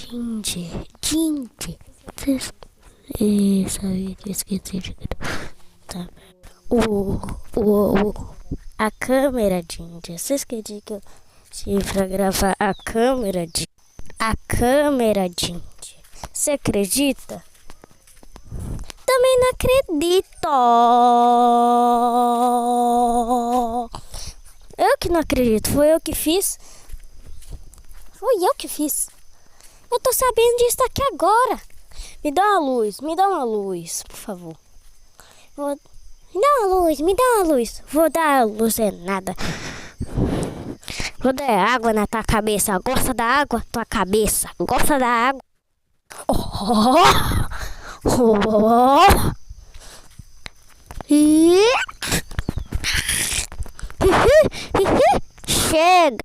Gente. Sabia que eu esqueci de... Tá. A câmera, gente. Vocês acreditam que eu tive pra gravar a câmera, gente? A câmera, gente. Você acredita? Também não acredito. Eu que não acredito. Foi eu que fiz. Foi eu que fiz. Eu tô sabendo disso aqui agora. Me dá uma luz, por favor. Me dá uma luz. Vou dar luz é nada. Vou dar água na tua cabeça. Gosta da água? Tua cabeça. Gosta da água? Chega.